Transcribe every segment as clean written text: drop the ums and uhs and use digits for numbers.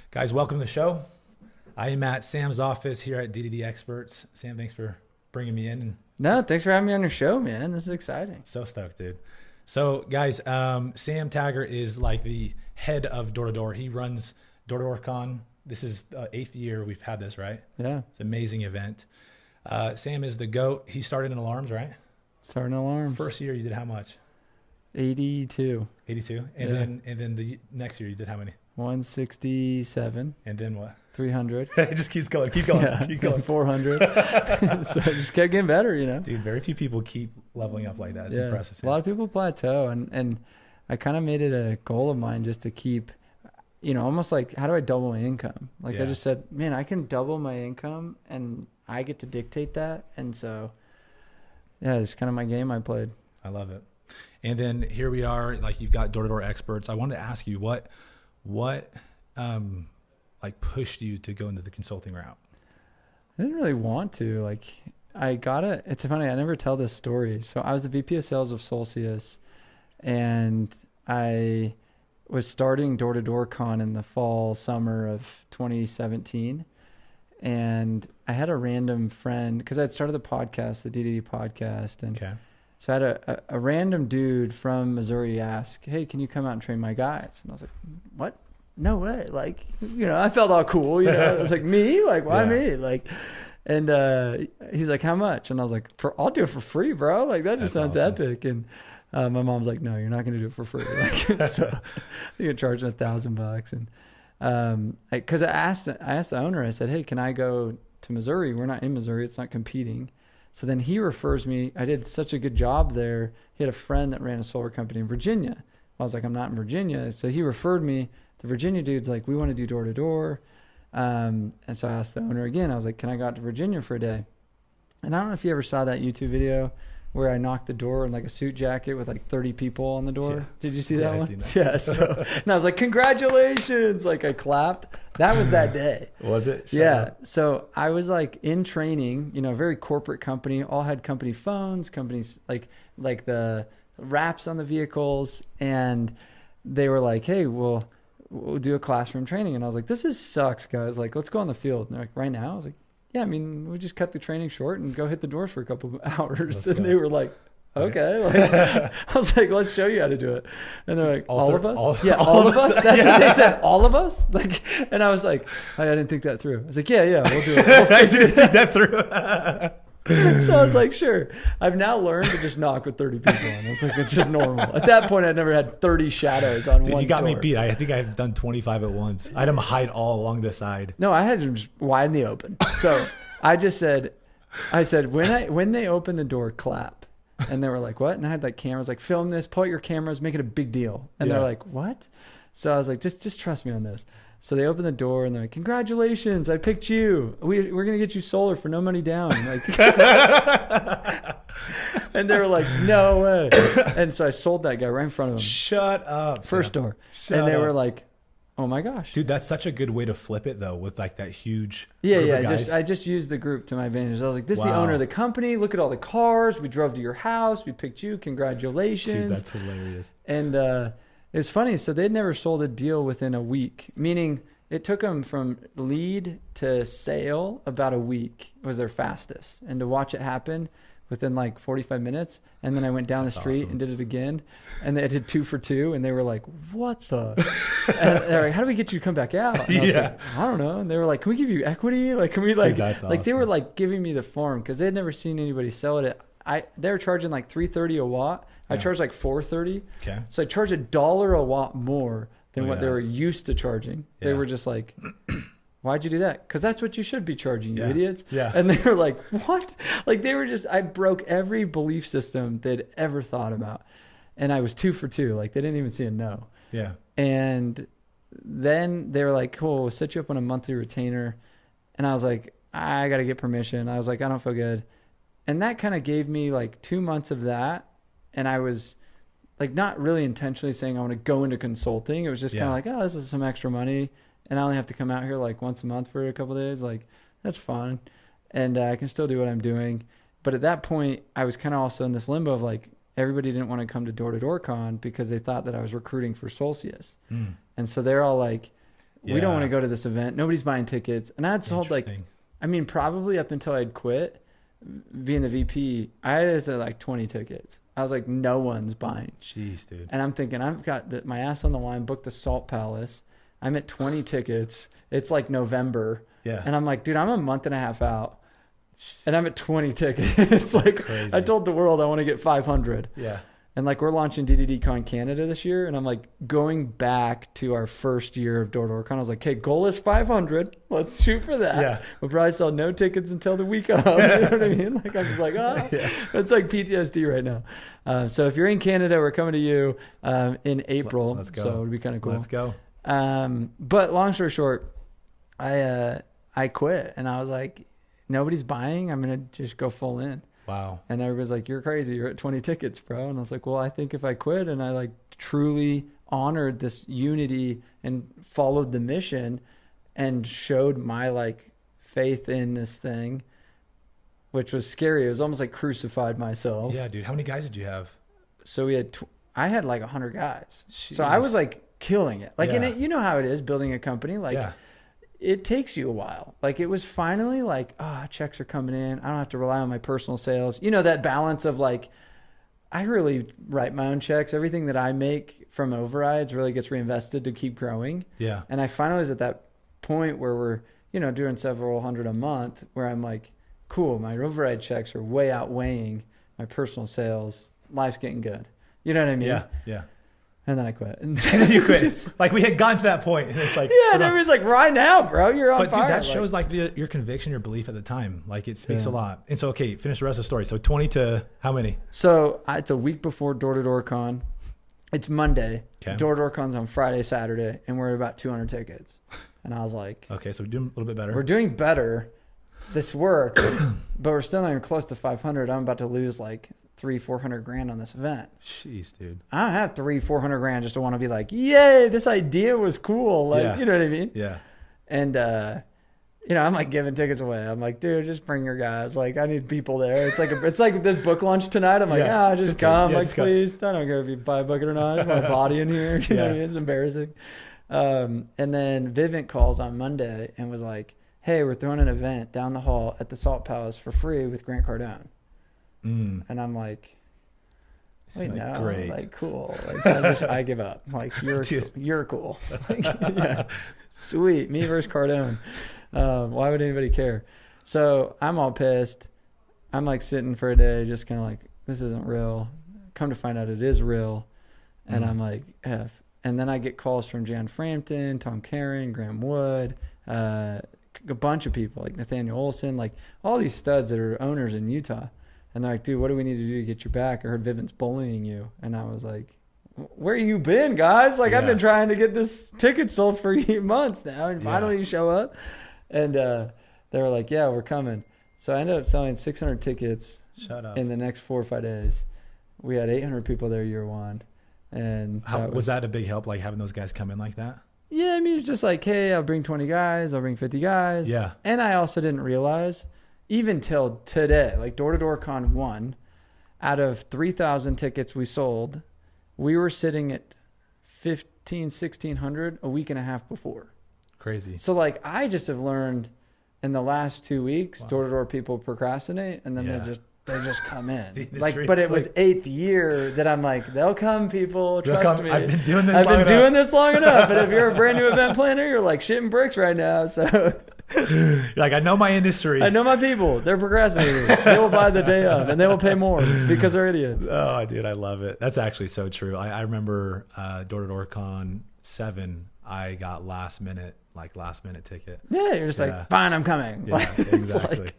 Guys, welcome to the show. I am at Sam's office here at D2D Experts. Sam, thanks for bringing me in. No, thanks for having me on your show, man. This is exciting. So stoked, dude. So, guys, Sam Taggart is like the head of Door-to-Door. He runs Door-to-Door Con. This is the 8th year we've had this, right? Yeah. It's an amazing event. Sam is the GOAT. He started in alarms, right? Starting alarm. First year you did how much? 82. 82. And then the next year you did how many? 167. And then what? 300. It just keeps going. Keep going. Yeah, Keep going. 400. So I just kept getting better, you know. Dude, very few people keep leveling up like that. It's impressive. A lot of people plateau, and I kind of made it a goal of mine just to keep, you know, almost like, how do I double my income? Like I just said, man, I can double my income and I get to dictate that. And so, yeah, it's kind of my game I played. I love it. And then here we are, like you've got Door-to-Door Experts. I wanted to ask you what like pushed you to go into the consulting route? I didn't really want to. Like, it's funny, I never tell this story. So I was the VP of sales of Solcius, and I was starting Door-to-Door Con in the fall, summer of 2017. And I had a random friend, because I'd started the podcast, the D2D podcast. And so I had a random dude from Missouri ask, hey, can you come out and train my guys? And I was like, what? No way. Like, you know, I felt all cool, you know. I was like, me? Like, why me? Like, and he's like, how much? And I was like, I'll do it for free, bro. Like, that just sounds awesome. Epic. And my mom's like, no, you're not going to do it for free. Like, so you're charging $1,000. And because I asked the owner, I said, hey, can I go to Missouri? We're not in Missouri. It's not competing. So then he refers me. I did such a good job there. He had a friend that ran a solar company in Virginia. I was like, I'm not in Virginia. So he referred me. The Virginia dude's like, we want to do door-to-door. And so I asked the owner again. I was like, can I go out to Virginia for a day? And I don't know if you ever saw that YouTube video where I knocked the door in like a suit jacket with like 30 people on the door. Yeah. Did you see that one? That. Yeah. So, and I was like, congratulations. Like I clapped. That was that day. Was it? Shut up. So I was like in training, you know, a very corporate company, all had company phones, companies like the wraps on the vehicles. And they were like, hey, we'll do a classroom training. And I was like, this sucks, guys. Like, let's go on the field. And they're like, right now? I was like, yeah, I mean, we just cut the training short and go hit the doors for a couple of hours. They were like, okay. Like, I was like, let's show you how to do it. And they're like, all of us? Yeah, all of us? That's what they said. All of us? Like, and I was like, I didn't think that through. I was like, yeah, we'll do it. I didn't think that through. So I was like, sure. I've now learned to just knock with 30 people on. I was like, it's just normal. At that point, I'd never had 30 shadows on one You got door. me beat. I think I've done 25 at once. I had them hide all along the side. No, I had them just wide in the open. So I said, when they open the door, clap. And they were like, what? And I had like cameras, like, film this, pull out your cameras, make it a big deal. And they're like, what? So I was like, just trust me on this. So they open the door and they're like, congratulations, I picked you. We're going to get you solar for no money down. Like, and they were like, no way. And so I sold that guy right in front of them. Shut up. First door. And they were like, oh my gosh. Dude, that's such a good way to flip it though, with like that huge group of guys. I just used the group to my advantage. I was like, this is the owner of the company. Look at all the cars. We drove to your house. We picked you. Congratulations. Dude, that's hilarious. And it's funny. So they'd never sold a deal within a week, meaning it took them from lead to sale about a week was their fastest. And to watch it happen within like 45 minutes. And then I went down the street and did it again. And they did 2 for 2. And they were like, what the? And they're like, how do we get you to come back out? And I was like, I don't know. And they were like, can we give you equity? Like, can we like, dude, that's like awesome. They were like giving me the form because they'd never seen anybody sell it. They were charging like $3.30 a watt. I charged like $4.30. Okay. So I charged $1 a watt more than what they were used to charging. They were just like, why'd you do that? Because that's what you should be charging, you idiots. Yeah. And they were like, what? Like they were just, I broke every belief system they'd ever thought about. And I was 2 for 2. Like they didn't even see a no. Yeah. And then they were like, cool, we'll set you up on a monthly retainer. And I was like, I got to get permission. I was like, I don't feel good. And that kind of gave me like 2 months of that. And I was like not really intentionally saying I want to go into consulting. It was just kind of like, oh, this is some extra money. And I only have to come out here like once a month for a couple of days. Like, that's fun. And I can still do what I'm doing. But at that point, I was kind of also in this limbo of like, everybody didn't want to come to Door-to-Door Con because they thought that I was recruiting for Solcius. And so they're all like, We don't want to go to this event. Nobody's buying tickets. And I had sold probably up until I'd quit being the VP, I had like 20 tickets. I was like, no one's buying. Jeez, dude. And I'm thinking, I've got my ass on the line, booked the Salt Palace. I'm at 20 tickets. It's like November. Yeah. And I'm like, dude, I'm a month and a half out. And I'm at 20 tickets. It's like, crazy. I told the world I want to get 500. Yeah. And like, we're launching D2D Con Canada this year. And I'm like, going back to our first year of Door to Door Con, I was like, okay, goal is 500. Let's shoot for that. Yeah. We'll probably sell no tickets until the week of. You know what I mean? Like, I'm just like, It's like PTSD right now. So if you're in Canada, we're coming to you in April. Let's go. So it would be kind of cool. Let's go. But long story short, I quit. And I was like, nobody's buying. I'm going to just go full in. Wow. And everybody's like, you're crazy. You're at 20 tickets, bro. And I was like, well, I think if I quit and I like truly honored this unity and followed the mission and showed my like faith in this thing, which was scary. It was almost like crucified myself. Yeah, dude. How many guys did you have? So we had, I had like 100 guys. Jeez. So I was like killing it. Like, you know how it is building a company. Like, it takes you a while. Like, it was finally like, checks are coming in. I don't have to rely on my personal sales. You know, that balance of like, I really write my own checks. Everything that I make from overrides really gets reinvested to keep growing. Yeah. And I finally was at that point where we're, you know, doing several hundred a month where I'm like, cool, my override checks are way outweighing my personal sales. Life's getting good. You know what I mean? Yeah. Yeah. And then I quit. And then you quit. Like, we had gotten to that point, and it's like, and everybody's like, right now, bro, you're on fire. But dude, that shows like your conviction, your belief at the time. Like, it speaks a lot. And so, okay, finish the rest of the story. So 20 to how many? So it's a week before Door to Door Con. It's Monday. Okay. Door to Door Con's on Friday, Saturday, and we're at about 200 tickets. And I was like, okay, so we're doing a little bit better. We're doing better. This works, but we're still not even close to 500. I'm about to lose like $300,000-$400,000 grand on this event. Jeez, dude. I don't have $300,000-$400,000 grand just to want to be like, yay, this idea was cool. Like, you know what I mean? Yeah. And, you know, I'm like giving tickets away. I'm like, dude, just bring your guys. Like, I need people there. It's like this book launch tonight. I'm like, just come. Like, please. I don't care if you buy a bucket or not. I just want a body in here. You know what I mean? It's embarrassing. And then Vivint calls on Monday and was like, hey, we're throwing an event down the hall at the Salt Palace for free with Grant Cardone. And I'm like, wait, like, no, great. Like, cool. Like, I give up. Like, you're cool. Like, sweet. Me versus Cardone. Why would anybody care? So I'm all pissed. I'm like sitting for a day, just kind of like, this isn't real. Come to find out it is real. And I'm like, F. And then I get calls from Jan Frampton, Tom Karen, Graham Wood, a bunch of people like Nathaniel Olson, like all these studs that are owners in Utah. And they're like, dude, what do we need to do to get you back? I heard Vivint's bullying you. And I was like, where you been, guys? Like, I've been trying to get this ticket sold for months now. And finally you show up. And they were like, yeah, we're coming. So I ended up selling 600 tickets in the next 4 or 5 days. We had 800 people there year one. And was that a big help, like having those guys come in like that? Yeah, I mean, it's just like, hey, I'll bring 20 guys, I'll bring 50 guys. Yeah. And I also didn't realize, even till today, like Door to Door Con 1, out of 3,000 tickets we sold, we were sitting at 1,600 a week and a half before. Crazy. So, like, I just have learned in the last 2 weeks, Door to Door people procrastinate, and then they just come in. Like, but it was 8th year that I'm like, they'll come, people. Trust me. I've been doing this long enough. But if you're a brand new event planner, you're like shitting bricks right now. So you're like, I know my industry. I know my people. They're procrastinators. They will buy the day of, and they will pay more because they're idiots. Oh, dude, I love it. That's actually so true. I remember Door to Door Con 7. I got last minute ticket. Yeah, you're just like, fine, I'm coming. Yeah, exactly.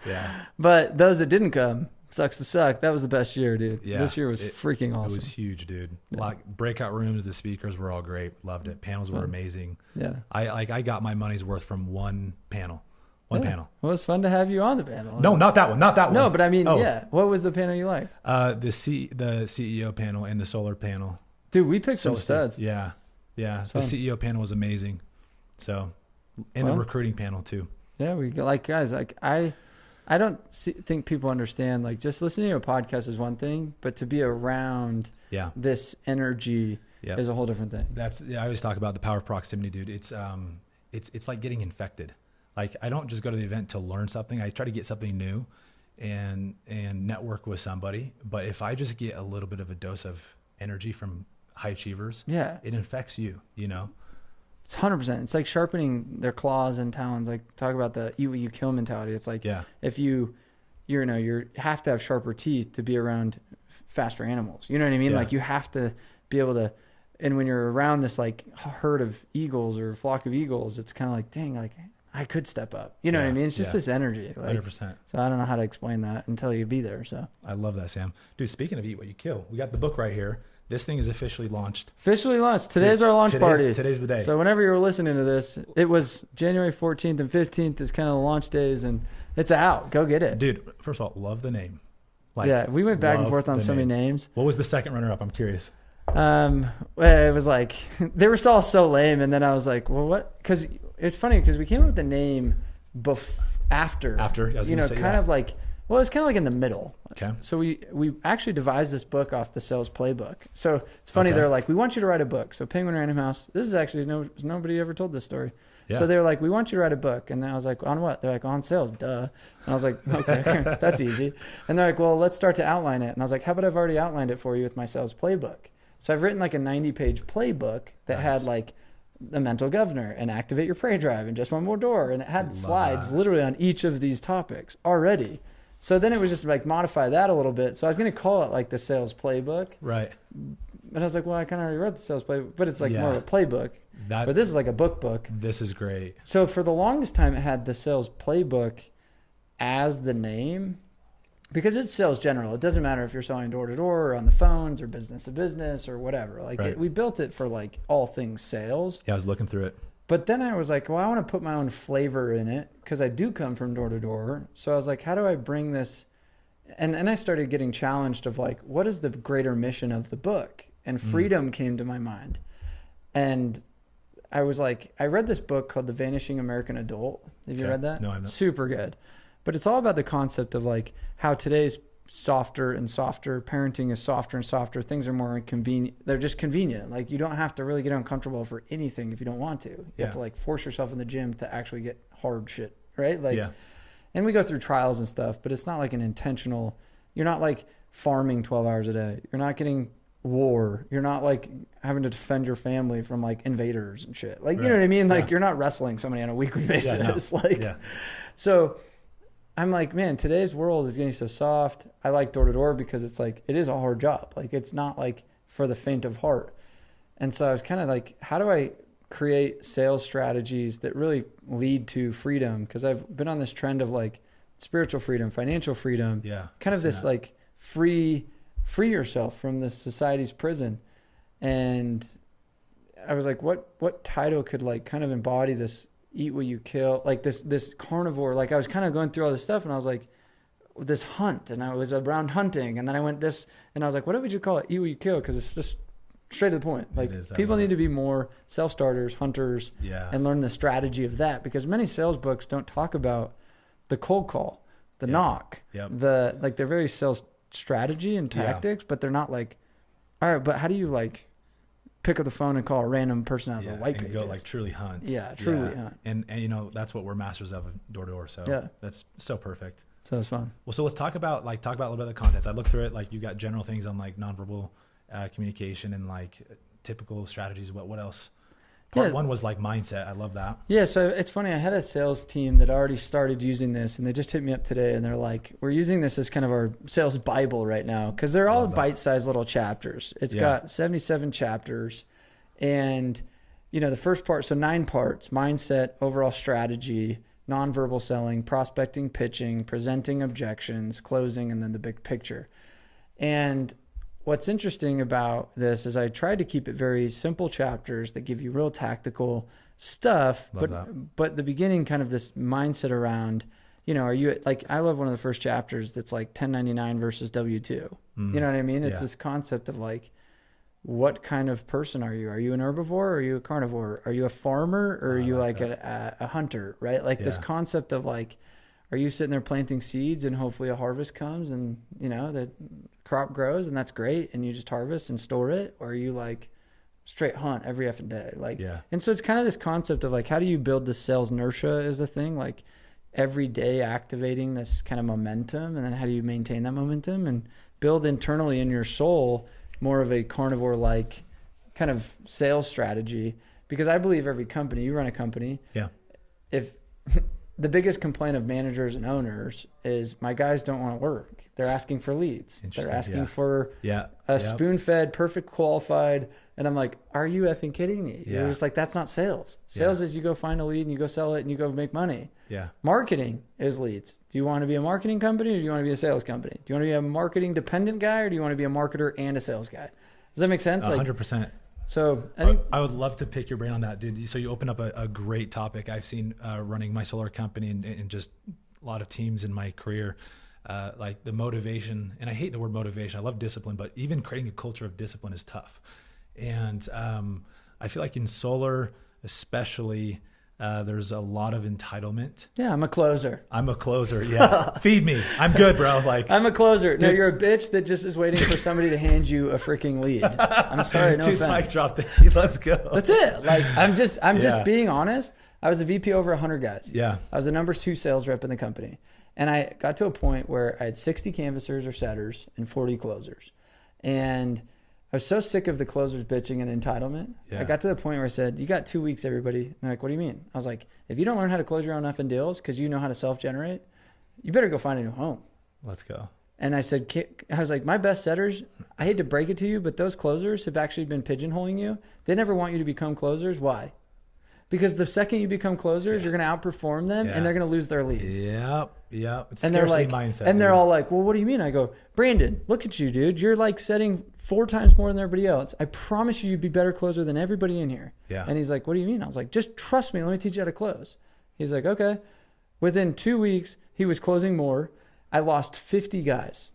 Yeah. But those that didn't come, sucks to suck. That was the best year, dude. Yeah. This year was freaking awesome. It was huge, dude. Yeah. Like, breakout rooms, the speakers were all great. Loved it. Panels were amazing. Yeah. I got my money's worth from one panel. One panel. Well, it was fun to have you on the panel. No, not that one. No, but I mean, What was the panel you liked? The CEO panel and the solar panel. Dude, we picked some studs. Yeah. Yeah. The CEO panel was amazing. So, and the recruiting panel too. Yeah, guys, like I don't think people understand, like, just listening to a podcast is one thing, but to be around this energy Yep. is a whole different thing. I always talk about the power of proximity, dude. It's like getting infected. Like, I don't just go to the event to learn something. I try to get something new and network with somebody. But if I just get a little bit of a dose of energy from high achievers, Yeah, it infects you, you know? it's 100%. It's like sharpening their claws and talons. Like, talk about the eat what you kill mentality. It's like, if you have to have sharper teeth to be around faster animals. You know what I mean? Yeah. Like, you have to be able to, and when you're around this like herd of eagles or flock of eagles, it's kind of like, dang, like I could step up. You know what I mean? It's just this energy. Like, 100%. So I don't know how to explain that until you be there. So I love that, Sam. Dude, speaking of eat what you kill, we got the book right here. This thing is officially launched. Today's our launch party. Today's the day. So whenever you're listening to this, it was January 14th and 15th is kind of the launch days, and it's out. Go get it. Dude, first of all, love the name. Like, yeah, we went back and forth on so many names. What was the second runner-up? I'm curious. Well, it was like, they were all so lame, and then I was like, well, what? Because it's funny, because we came up with the name after. After? I was you know, say, kind of like, well, it's kind of like in the middle. Okay. So we actually devised this book off the sales playbook. So it's funny, They're like, we want you to write a book. So Penguin Random House, this is actually, nobody ever told this story. Yeah. So they're like, we want you to write a book. And I was like, on what? They're like, on sales, duh. And I was like, okay, that's easy. And they're like, well, let's start to outline it. And I was like, how about I've already outlined it for you with my sales playbook? So I've written like a 90-page playbook that had like the mental governor and activate your prey drive and just one more door. And it had slides literally on each of these topics already. So then it was just like modify that a little bit. So I was going to call it like the sales playbook. Right. But I was like, well, I kind of already wrote the sales playbook, but it's like more of a playbook. But this is like a book. This is great. So for the longest time, it had the sales playbook as the name because it's sales general. It doesn't matter if you're selling door to door or on the phones or business to business or whatever. Like we built it for like all things sales. Yeah, I was looking through it. But then I was like, well, I want to put my own flavor in it because I do come from door to door. So I was like, how do I bring this? And then I started getting challenged of like, what is the greater mission of the book? And freedom came to my mind. And I was like, I read this book called The Vanishing American Adult. Have you read that? No, I've not. Super good. But it's all about the concept of like how today's softer and softer, parenting is softer and softer. Things are more convenient. They're just convenient. Like you don't have to really get uncomfortable for anything if you don't want to. You have to like force yourself in the gym to actually get hard shit, right? Like, and we go through trials and stuff, but it's not like an intentional, you're not like farming 12 hours a day. You're not getting war. You're not like having to defend your family from like invaders and shit. Like, you know what I mean? Like you're not wrestling somebody on a weekly basis. So I'm like, man, today's world is getting so soft. I like door to door because it's like, it is a hard job. Like it's not like for the faint of heart. And so I was kind of like, how do I create sales strategies that really lead to freedom? Because I've been on this trend of like spiritual freedom, financial freedom, kind of this like free yourself from this society's prison. And I was like, what title could like kind of embody this eat what you kill, like this carnivore? Like I was kind of going through all this stuff and I was like, this hunt, and I was around hunting, and then I went this, and I was like, what would you call it? Eat what you kill, because it's just straight to the point. Like people need to be more self-starters, hunters, and learn the strategy of that, because many sales books don't talk about the cold call, the knock, the like they're very sales strategy and tactics, but they're not like, all right, but how do you like pick up the phone and call a random person out of the white pages? Go like truly hunt. Truly hunt. And you know, that's what we're masters of door to door. So that's so perfect. So it's fun. Well, so let's talk about a little bit of the contents. I looked through it. Like you got general things on like nonverbal communication and like typical strategies. What else? Part one was like mindset. I love that. Yeah. So it's funny. I had a sales team that already started using this, and they just hit me up today, and they're like, we're using this as kind of our sales Bible right now, because they're all bite-sized little chapters. It's got 77 chapters, and you know, the first part, so 9 parts: mindset, overall strategy, nonverbal selling, prospecting, pitching, presenting objections, closing, and then the big picture. And what's interesting about this is I tried to keep it very simple chapters that give you real tactical stuff, but the beginning kind of this mindset around, you know, are you like, I love one of the first chapters that's like 1099 versus W2. You know what I mean? It's this concept of like, what kind of person are you? Are you an herbivore or are you a carnivore? Are you a farmer or are you like a hunter, right? Like this concept of like, are you sitting there planting seeds and hopefully a harvest comes and, you know, the crop grows and that's great and you just harvest and store it? Or are you like straight hunt every effing day. Like, Yeah. and so it's kind of this concept of like, how do you build the sales inertia is the thing, like every day activating this kind of momentum, and then how do you maintain that momentum and build internally in your soul more of a carnivore like kind of sales strategy. Because I believe every company, you run a company, Yeah. if the biggest complaint of managers and owners is my guys don't want to work. They're asking for leads. They're asking for a spoon-fed, perfect qualified. And I'm like, are you effing kidding me? Yeah. You're just like, that's not sales. Sales is you go find a lead and you go sell it and you go make money. Yeah. Marketing is leads. Do you want to be a marketing company or do you want to be a sales company? Do you want to be a marketing dependent guy or do you want to be a marketer and a sales guy? Does that make sense? 100%. So I think I would love to pick your brain on that, dude. So you open up a great topic. I've seen running my solar company and just a lot of teams in my career, like the motivation, and I hate the word motivation. I love discipline, but even creating a culture of discipline is tough. And I feel like in solar, especially, there's a lot of entitlement. Yeah, I'm a closer. Yeah. Feed me. I'm good, bro. Like I'm a closer. No, you're a bitch that just is waiting for somebody to hand you a freaking lead. I'm sorry, no dude, offense. Mic drop. Let's go. That's it. Like I'm just being honest. I was a VP over 100 guys. Yeah. I was the number 2 sales rep in the company. And I got to a point where I had 60 canvassers or setters and 40 closers. And I was so sick of the closers bitching and entitlement. Yeah. I got to the point where I said, you got 2 weeks, everybody. And they're like, what do you mean? I was like, if you don't learn how to close your own effing deals because you know how to self-generate, you better go find a new home. Let's go. And I said, I was like, my best setters, I hate to break it to you, but those closers have actually been pigeonholing you. They never want you to become closers. Why? Because the second you become closers, you're going to outperform them and they're going to lose their leads. Yep. It's and they're like, mindset. And they're all like, well, what do you mean? I go, Brandon, look at you, dude. You're like setting 4 times more than everybody else. I promise you'd be better closer than everybody in here. Yeah. And he's like, what do you mean? I was like, just trust me. Let me teach you how to close. He's like, okay. Within 2 weeks, he was closing more. I lost 50 guys.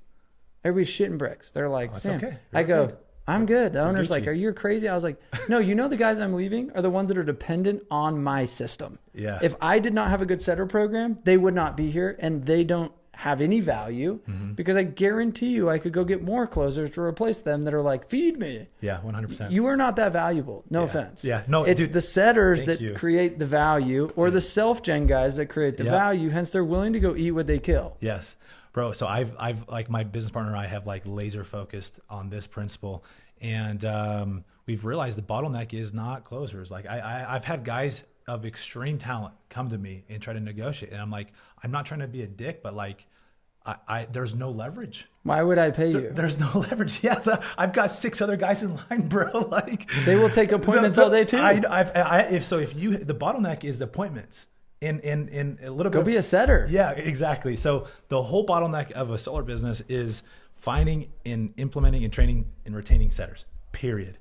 Everybody's shitting bricks. They're like, Sam. Okay. I go, good. I'm good. The owner's like, Gucci. are you crazy? I was like, no, you know the guys I'm leaving are the ones that are dependent on my system. Yeah. If I did not have a good setter program, they would not be here and they don't have any value because I guarantee you I could go get more closers to replace them that are like, feed me. Yeah, 100%. You are not that valuable. No offense. Yeah, no, it's dude, the setters that create the value or the self-gen guys that create the value. Hence they're willing to go eat what they kill. Yes, bro. So I've like my business partner and I have like laser focused on this principle. And we've realized the bottleneck is not closers. Like I've had guys of extreme talent come to me and try to negotiate. And I'm like, I'm not trying to be a dick, but like there's no leverage. Why would I pay you? There's no leverage. Yeah. I've got 6 other guys in line, bro. Like they will take appointments all day too. If the bottleneck is appointments in a little bit. Go be a setter. Yeah, exactly. So the whole bottleneck of a solar business is finding and implementing and training and retaining setters. Period.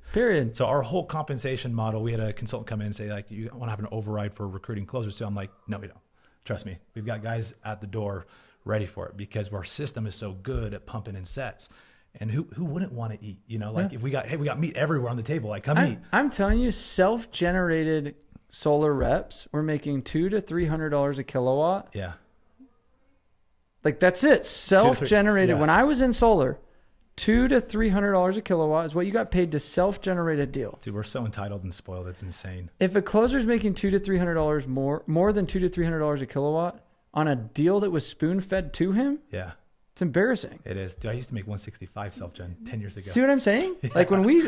So our whole compensation model, we had a consultant come in and say like, you want to have an override for recruiting closers too? I'm like, no, we don't. Trust me. We've got guys at the door ready for it because our system is so good at pumping in sets. And who wouldn't want to eat? You know, like if we got meat everywhere on the table, like come eat. I'm telling you, self-generated solar reps were making $200 to $300 a kilowatt. Yeah. Like that's it. Self-generated. Yeah. When I was in solar, $200 to $300 a kilowatt is what you got paid to self-generate a deal. Dude, we're so entitled and spoiled. It's insane. If a closer's making $200 to $300 more than $200 to $300 a kilowatt on a deal that was spoon-fed to him, yeah, it's embarrassing. It is. Dude, I used to make 165 self-gen 10 years ago. See what I'm saying? Yeah. Like when we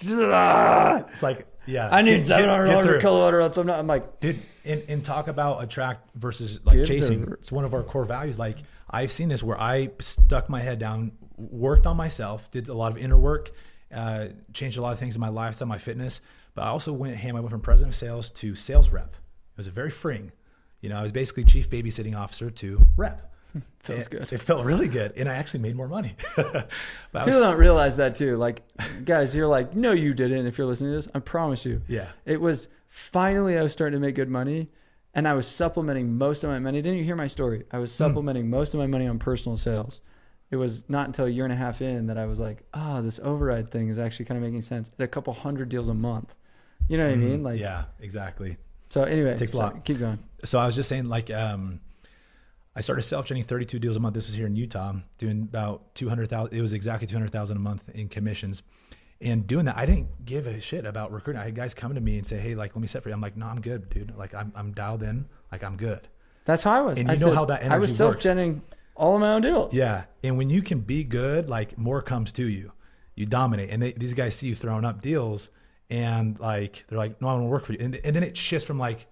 it's like, yeah, I need $700 a kilowatt or else I'm like, dude, and talk about attract versus like chasing. It's one of our core values. Like I've seen this where I stuck my head down, worked on myself, did a lot of inner work, changed a lot of things in my lifestyle, my fitness, but I also went from president of sales to sales rep. It was very freeing. You know, I was basically chief babysitting officer to rep. Feels good. It felt really good. And I actually made more money. But people don't realize that too. Like, guys, you're like, no, you didn't. If you're listening to this, I promise you. Yeah. It was finally I was starting to make good money and I was supplementing most of my money. Didn't you hear my story? I was supplementing most of my money on personal sales. It was not until a year and a half in that I was like, this override thing is actually kind of making sense. At a couple hundred deals a month. You know what I mean? Like, yeah, exactly. So anyway, it takes a lot. Keep going. So I was just saying, like, I started self-generating 32 deals a month. This was here in Utah, doing about 200,000. It was exactly 200,000 a month in commissions. And doing that, I didn't give a shit about recruiting. I had guys coming to me and say, hey, like, let me set for you. I'm like, no, I'm good, dude. Like, I'm dialed in. Like, I'm good. That's how I was. And you know how that energy I was self-genning all of my own deals. Yeah. And when you can be good, like, more comes to you. You dominate. And these guys see you throwing up deals, and like, they're like, no, I want to work for you. And then it shifts from like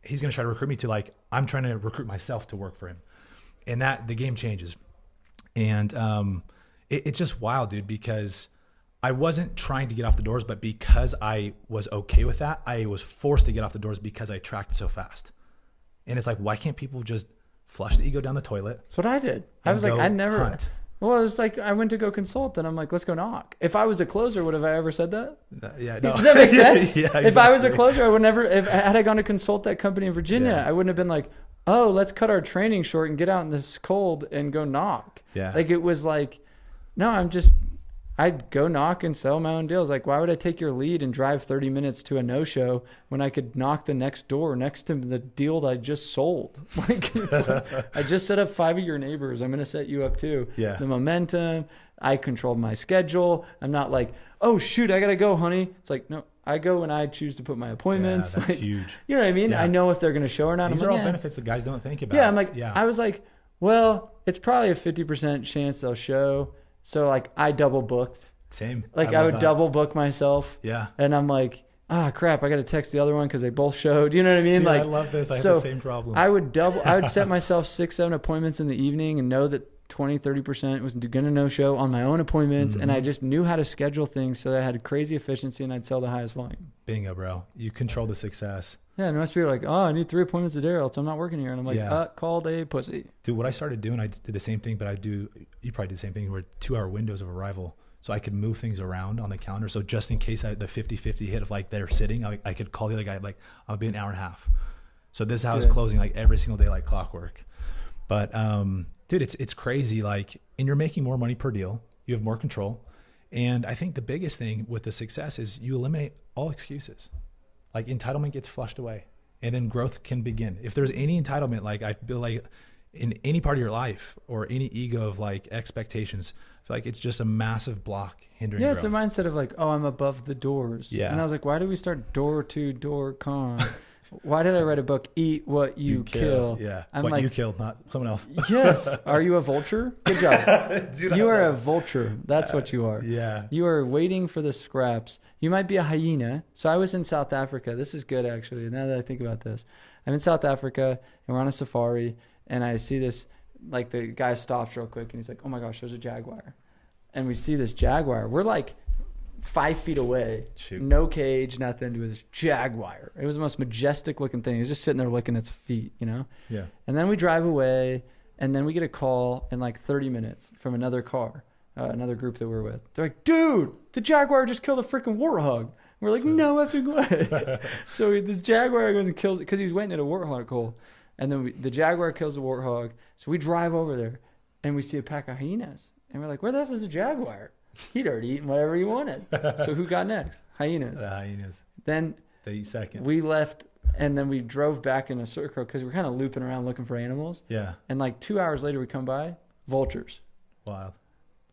he's going to try to recruit me to like, I'm trying to recruit myself to work for him. And that the game changes. And it's just wild, dude, because I wasn't trying to get off the doors, but because I was okay with that, I was forced to get off the doors because I tracked so fast. And it's like, why can't people just flush the ego down the toilet? That's what I did. I was like, I never hunt. Well, it's like I went to go consult, and I'm like, let's go knock. If I was a closer, would have I ever said that? Yeah, no. Does that make sense? Yeah, exactly. If I was a closer, I would never. Had I gone to consult that company in Virginia, I wouldn't have been like, oh, let's cut our training short and get out in this cold and go knock. Yeah. Like it was like, no, I'd go knock and sell my own deals. Like, why would I take your lead and drive 30 minutes to a no-show when I could knock the next door next to the deal that I just sold? Like, I just set up 5 of your neighbors. I'm going to set you up too. Yeah. The momentum. I control my schedule. I'm not like, oh, shoot, I got to go, honey. It's like, no, I go when I choose to put my appointments. Yeah, that's like, huge. You know what I mean? Yeah. I know if they're going to show or not. These I'm are like, all benefits that guys don't think about. Yeah, I'm like, I was like, well, it's probably a 50% chance they'll show. So like I double booked. Same. Like I would double book myself. Yeah. And I'm like, crap, I got to text the other one because they both showed. You know what I mean? Dude, like, I love this. I have so the same problem. I would set myself 6-7 appointments in the evening and know that 20-30% was going to no show on my own appointments. And I just knew how to schedule things so that I had crazy efficiency and I'd sell the highest volume. Bingo, bro. You control the success. Yeah, and most people are like, oh, I need 3 appointments a day or else I'm not working here. And I'm like, called a pussy. Dude, what I started doing, I did the same thing, but you probably did the same thing, where 2-hour windows of arrival. So I could move things around on the calendar. So just in case the 50-50 hit of like they're sitting, I could call the other guy, like, I'll be an hour and a half. So this is how I was closing like every single day, like clockwork. But dude, it's crazy. Like, and you're making more money per deal. You have more control. And I think the biggest thing with the success is you eliminate all excuses. Like, entitlement gets flushed away, and then growth can begin. If there's any entitlement, like I feel like in any part of your life, or any ego of like expectations, I feel like it's just a massive block hindering growth. It's a mindset of like, oh, I'm above the doors. Yeah. And I was like, why did we start door to door con? Why did I write a book, Eat What You Kill? Yeah. I'm what like, you killed, not someone else. Yes. Are you a vulture? Good job. Dude, you are a vulture. That's what you are. Yeah. You are waiting for the scraps. You might be a hyena. So I was in South Africa. This is good, actually, now that I think about this. I'm in South Africa, and we're on a safari, and I see this, like the guy stops real quick, and he's like, oh my gosh, there's a jaguar. And we see this jaguar. We're like 5 feet away. Shoot. No cage, nothing. It was this jaguar. It was the most majestic looking thing. It was just sitting there licking its feet, you know? Yeah. And then we drive away, and then we get a call in like 30 minutes from another car, another group that we're with. They're like, dude, the jaguar just killed a freaking warthog. We're like, no effing way. So this jaguar goes and kills it because he was waiting at a warthog hole. And then the jaguar kills the warthog. So we drive over there, and we see a pack of hyenas. And we're like, where the hell is the jaguar? He'd already eaten whatever he wanted. So who got next? Hyenas. The hyenas. Then they eat second. We left, and then we drove back in a circle because we're kind of looping around looking for animals. Yeah. And like 2 hours later, we come by, vultures. Wild.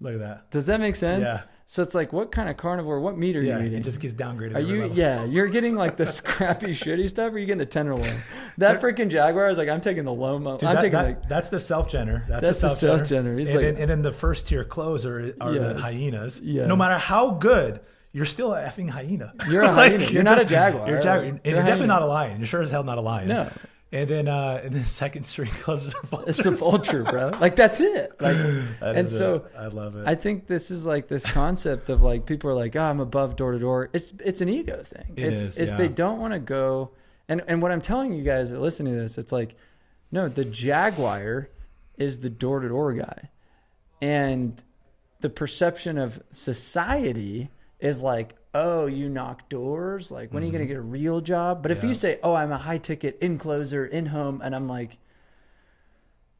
Look at that. Does that make sense? Yeah. So it's like, what kind of carnivore, what meat are you eating? It just gets downgraded. Are you, you're getting like the scrappy shitty stuff, or are you getting the tenderloin? That freaking jaguar is like, I'm taking the low. That's the self-genner. That's the self-genner. And then the first tier close are the hyenas. Yes. No matter how good, you're still a effing hyena. You're a hyena. You're not a jaguar. You're a jaguar. And you're definitely not a lion. You're sure as hell not a lion. No. And then second string closes are vultures. It's a vulture, bro. Like, that's it. Like, and so I love it. I think this is like this concept of like, people are like, oh, I'm above door to door. It's an ego thing. It's they don't want to go. And what I'm telling you guys that listen to this, it's like, no, the jaguar is the door to door guy. And the perception of society is like, oh, you knock doors? Like, when are you going to get a real job? But if you say, oh, I'm a high ticket in closer, in home, and I'm like,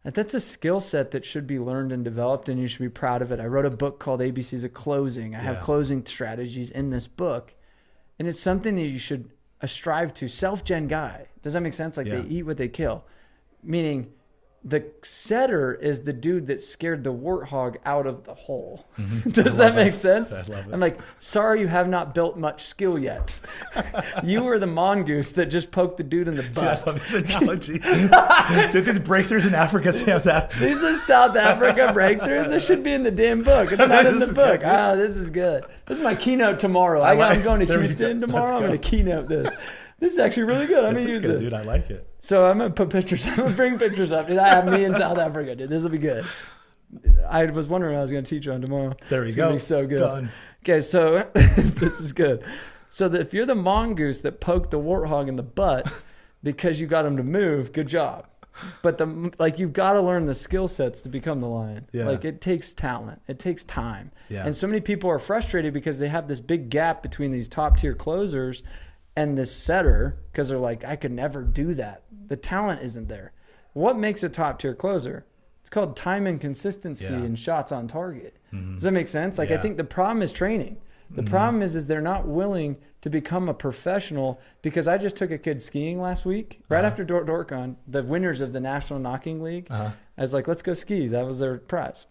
that's a skill set that should be learned and developed, and you should be proud of it. I wrote a book called ABCs of Closing. I have closing strategies in this book, and it's something that you should strive to. Self-gen guy. Does that make sense? Like, they eat what they kill. Meaning, The setter is the dude that scared the warthog out of the hole. Mm-hmm. Does that make sense? I love it. I'm like, sorry, you have not built much skill yet. You were the mongoose that just poked the dude in the butt. Dude, I love this analogy. Dude, these breakthroughs in Africa, Sam's that. These are South Africa breakthroughs. This should be in the damn book. It's not in the book. This is good. This is my keynote tomorrow. I'm going to Houston tomorrow. I'm going to keynote this. This is actually really good. I'm going to use this. Dude, I like it. So I'm going to put pictures. I'm going to bring pictures up. Dude, I have me in South Africa. Dude, this will be good. I was wondering what I was going to teach you on tomorrow. There we it's go. Gonna be so good. Done. Okay, so this is good. So if you're the mongoose that poked the warthog in the butt because you got him to move, good job. But you've got to learn the skill sets to become the lion. Yeah. Like it takes talent. It takes time. Yeah. And so many people are frustrated because they have this big gap between these top tier closers and this setter because they're like, I could never do that. The talent isn't there. What makes a top tier closer? It's called time and consistency and shots on target. Mm-hmm. Does that make sense? Like, I think the problem is training. The problem is they're not willing to become a professional because I just took a kid skiing last week, right after DorkCon, the winners of the National Knocking League. I was like, let's go ski. That was their prize.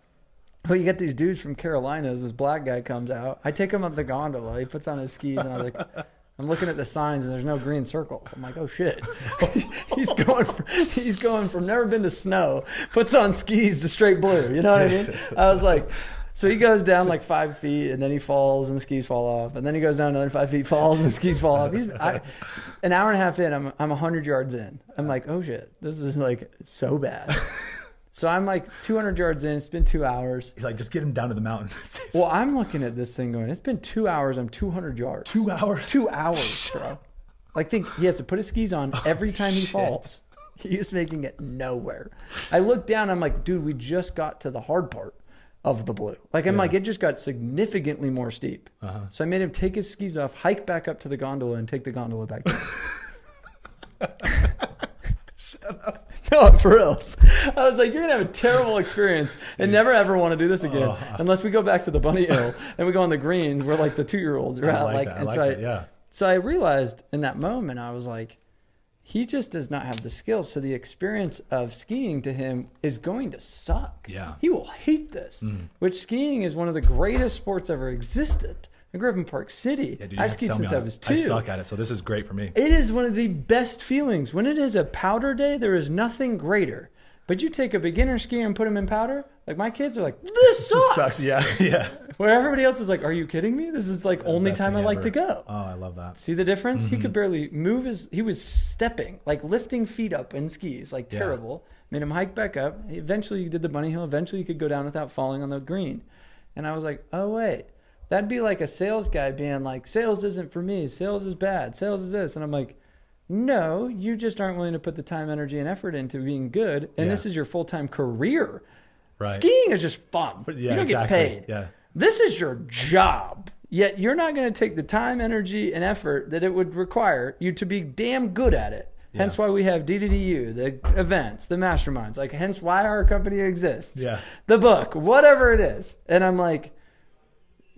Well, you get these dudes from Carolinas. This black guy comes out. I take him up the gondola. He puts on his skis, and I was like, I'm looking at the signs, and there's no green circles. I'm like, oh, shit. He's going from never been to snow, puts on skis to straight blue. You know what I mean? I was like, so he goes down like 5 feet, and then he falls, and the skis fall off. And then he goes down another 5 feet, falls, and the skis fall off. An hour and a half in, I'm 100 yards in. I'm like, oh, shit. This is like so bad. So I'm like 200 yards in. It's been 2 hours. You're like, just get him down to the mountain. Well, I'm looking at this thing going, it's been 2 hours. I'm 200 yards. 2 hours? 2 hours, bro. Like, think he has to put his skis on every time he falls. He's making it nowhere. I look down. I'm like, dude, we just got to the hard part of the blue. Like, I'm like, it just got significantly more steep. So I made him take his skis off, hike back up to the gondola, and take the gondola back down. Shut up. No, for real. I was like, you're going to have a terrible experience and never ever want to do this again unless we go back to the bunny hill and we go on the greens where like the 2-year-olds are at. So I realized in that moment, I was like, he just does not have the skills. So the experience of skiing to him is going to suck. Yeah. He will hate this, which skiing is one of the greatest sports ever existed. I grew up in Park City. Yeah, dude, I've skied since I was 2. I suck at it, so this is great for me. It is one of the best feelings. When it is a powder day, there is nothing greater. But you take a beginner skier and put him in powder, like my kids are like, this sucks. Yeah, yeah. Where everybody else is like, are you kidding me? This is like only time I like to go. Oh, I love that. See the difference? He could barely move he was stepping, like lifting feet up in skis, like terrible. Made him hike back up. Eventually he did the bunny hill. Eventually you could go down without falling on the green. And I was like, oh, wait. That'd be like a sales guy being like, sales isn't for me. Sales is bad. Sales is this. And I'm like, no, you just aren't willing to put the time, energy, and effort into being good. And this is your full-time career. Right. Skiing is just fun. You don't get paid. Yeah. This is your job. Yet you're not going to take the time, energy, and effort that it would require you to be damn good at it. Yeah. Hence why we have D2DU, the events, the masterminds. Like, hence why our company exists. Yeah. The book, whatever it is. And I'm like,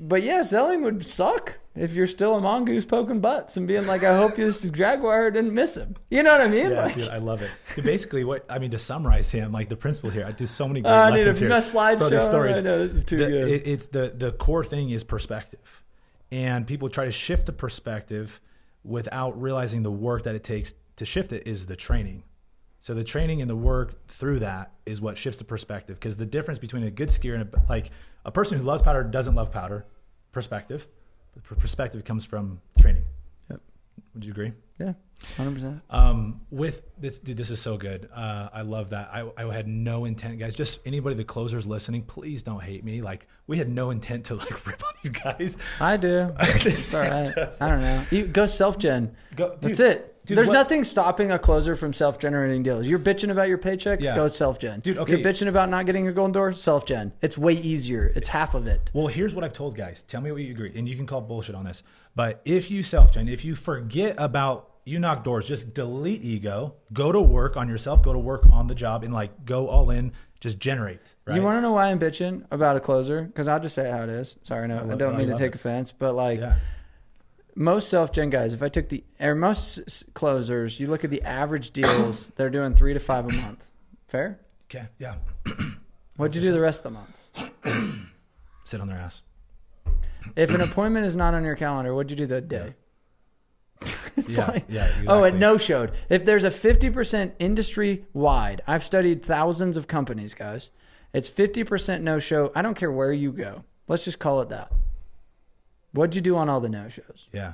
but yeah, selling would suck if you're still a mongoose poking butts and being like, I hope this jaguar didn't miss him. You know what I mean? Yeah, like, dude, I love it. Basically, to summarize, Sam, like the principle here, I do so many great lessons here. I need a slideshow. Stories. I know, this is too good. It's the core thing is perspective. And people try to shift the perspective without realizing the work that it takes to shift it is the training. So the training and the work through that is what shifts the perspective. Because the difference between a good skier and a person who loves powder doesn't love powder, perspective. Perspective comes from training. Yep. Would you agree? Yeah, 100%. With this, dude, this is so good. I love that. I had no intent, guys. Just anybody, the closers listening, please don't hate me. Like, we had no intent to like rip on you guys. I do. It's all right. I don't know. You go self-gen. That's it. Dude, there's nothing stopping a closer from self-generating deals. You're bitching about your paycheck, go self-gen. Dude, okay. You're bitching about not getting a golden door, self-gen. It's way easier. It's half of it. Well, here's what I've told guys. Tell me what you agree. And you can call bullshit on this. But if you self-gen, if you forget about you knock doors, just delete ego, go to work on yourself, go to work on the job, and like go all in, just generate. Right? You want to know why I'm bitching about a closer? Because I'll just say how it is. Sorry, no, I don't mean to take offense, but like most self-gen guys, if I took most closers, you look at the average deals, they're doing 3 to 5 a month. Fair? Okay. Yeah. What'd you do the rest of the month? Sit on their ass. If an appointment is not on your calendar, what'd you do that day? Exactly. Oh, it no-showed. If there's a 50% industry-wide, I've studied thousands of companies, guys. It's 50% no-show. I don't care where you go. Let's just call it that. What'd you do on all the no-shows? Yeah.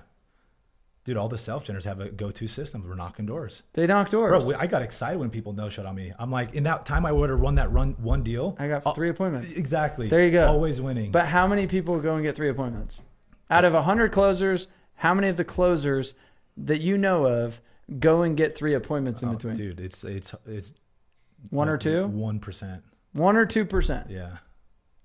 Dude, all the self-generators have a go-to system. We're knocking doors. They knock doors. Bro, I got excited when people no-showed on me. I'm like, in that time I would have run one deal. I got 3 appointments. Exactly. There you go. Always winning. But how many people go and get 3 appointments? Out of 100 closers, how many of the closers that you know of go and get 3 appointments in between? Dude, it's 1 or 2? 1%. 1 or 2%. Yeah.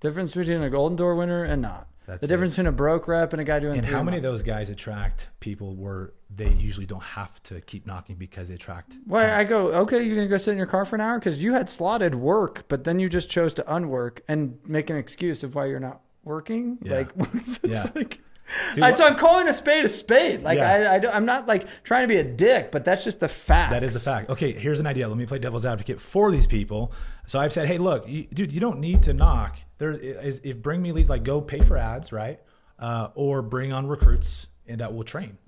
Difference between a Golden Door winner and not. That's the difference between a broke rep and a guy doing. And 3 how many months. of those guys attract people where they usually don't have to keep knocking because they attract? Well, I go, okay, you're going to go sit in your car for an hour? Because you had slotted work, but then you just chose to unwork and make an excuse of why you're not working. Yeah. Like, it's like, Dude, so I'm calling a spade a spade. Like, Yeah. I'm not like trying to be a dick, but that's just the fact. That is the fact. Okay, here's an idea. Let me play devil's advocate for these people. So I've said, hey, look, dude, you don't need to knock. If bring me leads, like go pay for ads, right? Or bring on recruits, and that will train.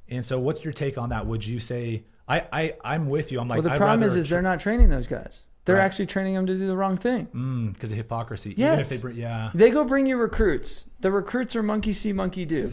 And so, what's your take on that? Would you say I'm with you? I'm like, well, the problem is they're not training those guys. They're Right. actually training them to do the wrong thing. Because of hypocrisy. Yes. Even if they bring, yeah. They go bring you recruits. The recruits are monkey see, monkey do.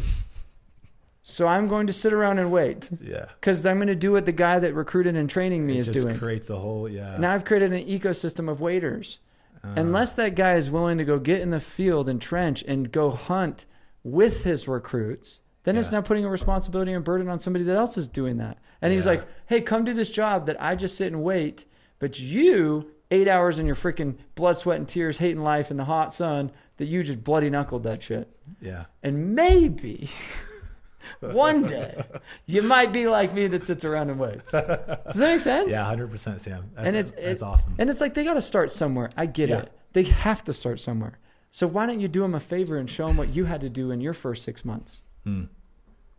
So I'm going to sit around and wait. Yeah. Because I'm going to do what the guy that recruited and training me is doing. It just creates a whole, yeah. Now I've created an ecosystem of waiters. Unless that guy is willing to go get in the field and trench and go hunt with his recruits, then it's Yeah. now putting a responsibility and burden on somebody that else is doing that. And he's Yeah. like, hey, come do this job that I just sit and wait, but you, 8 hours in your freaking blood, sweat, and tears, hating life in the hot sun, that you just bloody knuckled that shit. Yeah. And maybe one day you might be like me that sits around and waits. Does that make sense? Yeah, 100%, Sam. It's awesome. And it's like they got to start somewhere. I get Yeah. it. They have to start somewhere. So why don't you do them a favor and show them what you had to do in your first 6 months?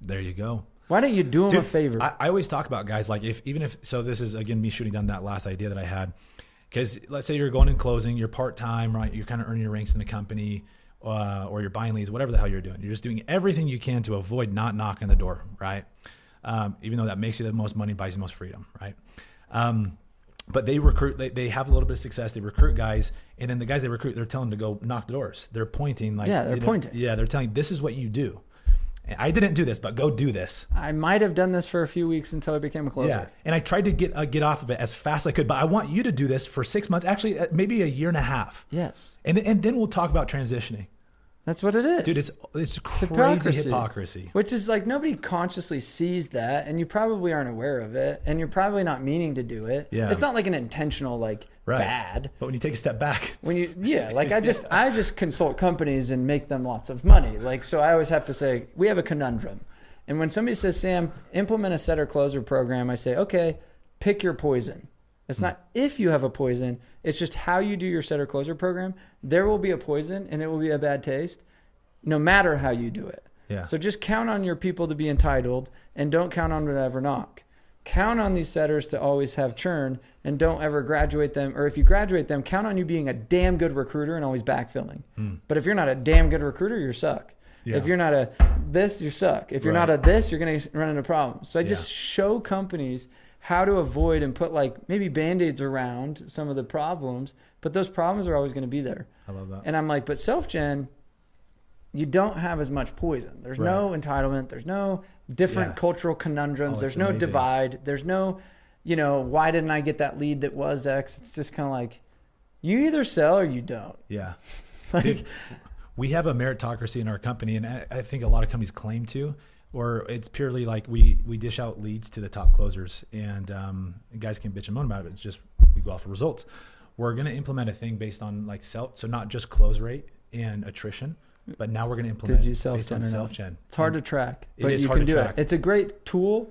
There you go. Why don't you do them Dude, a favor? I always talk about guys like so this is again me shooting down that last idea that I had, because let's say you're going and closing, you're part-time, right? You're kind of earning your ranks in the company, or you're buying leads, whatever the hell you're doing. You're just doing everything you can to avoid not knocking the door, right? Even though that makes you the most money, buys you the most freedom, right? But they recruit, they have a little bit of success. They recruit guys, and then the guys they recruit, they're telling them to go knock the doors. They're pointing like, Yeah, they're pointing. Yeah, they're telling, this is what you do. I didn't do this, but go do this. I might have done this for a few weeks until I became a closer. Yeah, and I tried to get off of it as fast as I could, but I want you to do this for 6 months, actually maybe a year and a half. Yes. And then we'll talk about transitioning. That's what it is. Dude, it's crazy hypocrisy. Which is like nobody consciously sees that, and you probably aren't aware of it, and you're probably not meaning to do it. Yeah. It's not like an intentional bad. But when you take a step back, I just consult companies and make them lots of money. Like, so I always have to say, we have a conundrum. And when somebody says, Sam, implement a setter closer program, I say, okay, pick your poison. It's not if you have a poison, it's just how you do your setter closer program. There will be a poison and it will be a bad taste no matter how you do it. Yeah. So just count on your people to be entitled and don't count on them to ever knock. Count on these setters to always have churn and don't ever graduate them. Or if you graduate them, count on you being a damn good recruiter and always backfilling. But if you're not a damn good recruiter, you suck. Yeah. If you're not a this, you suck. If you're not a this, you're going to run into problems. So I just show companies how to avoid and put like maybe Band-Aids around some of the problems, but those problems are always going to be there. I love that. And I'm like, but self-gen, you don't have as much poison. There's no entitlement. There's no different cultural conundrums. There's no divide. There's no, why didn't I get that lead that was X? It's just kind of like, you either sell or you don't. Yeah. Dude, we have a meritocracy in our company, and I think a lot of companies claim to, or it's purely like we dish out leads to the top closers, and guys can bitch and moan about it. It's just we go off of results. We're going to implement a thing based on so not just close rate and attrition, but now we're going to implement based on self-gen. It's hard to track, but you can do it. It's a great tool.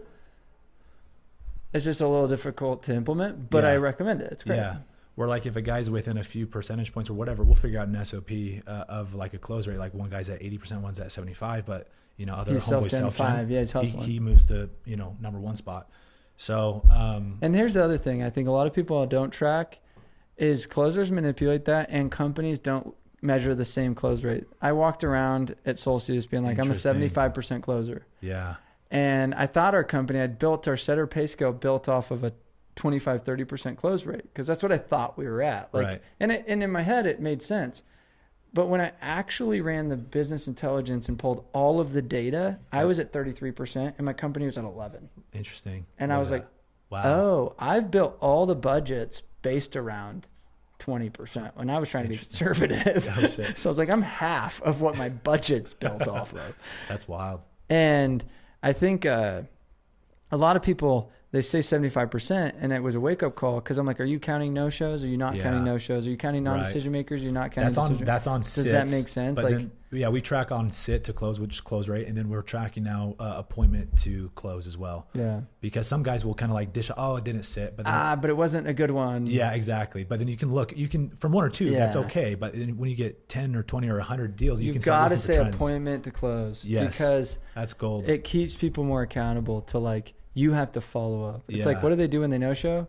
It's just a little difficult to implement, but I recommend it. It's great. Yeah. Where like if a guy's within a few percentage points or whatever, we'll figure out an SOP of like a close rate. Like one guy's at 80%, one's at 75%, but other homeboys self-gen. Yeah, he's hustling. He moves to number one spot. So and here's the other thing. I think a lot of people don't track is closers manipulate that, and companies don't measure the same close rate. I walked around at Solstice being like, I'm a 75% closer. Yeah. And I thought our company had built our setter pay scale built off of a 25-30% close rate, because that's what I thought we were at. Like, right. And in my head, it made sense. But when I actually ran the business intelligence and pulled all of the data, I was at 33% and my company was at 11. Interesting. And I was like, wow. Oh, I've built all the budgets based around 20% when I was trying to be conservative. Oh, shit. So I was like, I'm half of what my budget's built off of. That's wild. And I think a lot of people, they say 75%, and it was a wake-up call, because I'm like, are you counting no-shows? Are you not counting no-shows? Are you counting non-decision makers? Are you not counting That's on SITs. Does that make sense? Like, then, we track on SIT to close, which is close rate, and then we're tracking now appointment to close as well. Yeah. Because some guys will kind of like dish, it didn't sit. But then, but it wasn't a good one. Yeah, exactly. But then you can from 1 or 2, that's okay. But then when you get 10 or 20 or 100 deals, you can start looking for trends. You got to say appointment to close. Yes, because that's gold. It keeps people more accountable to, like, you have to follow up. It's like, what do they do when they no-show?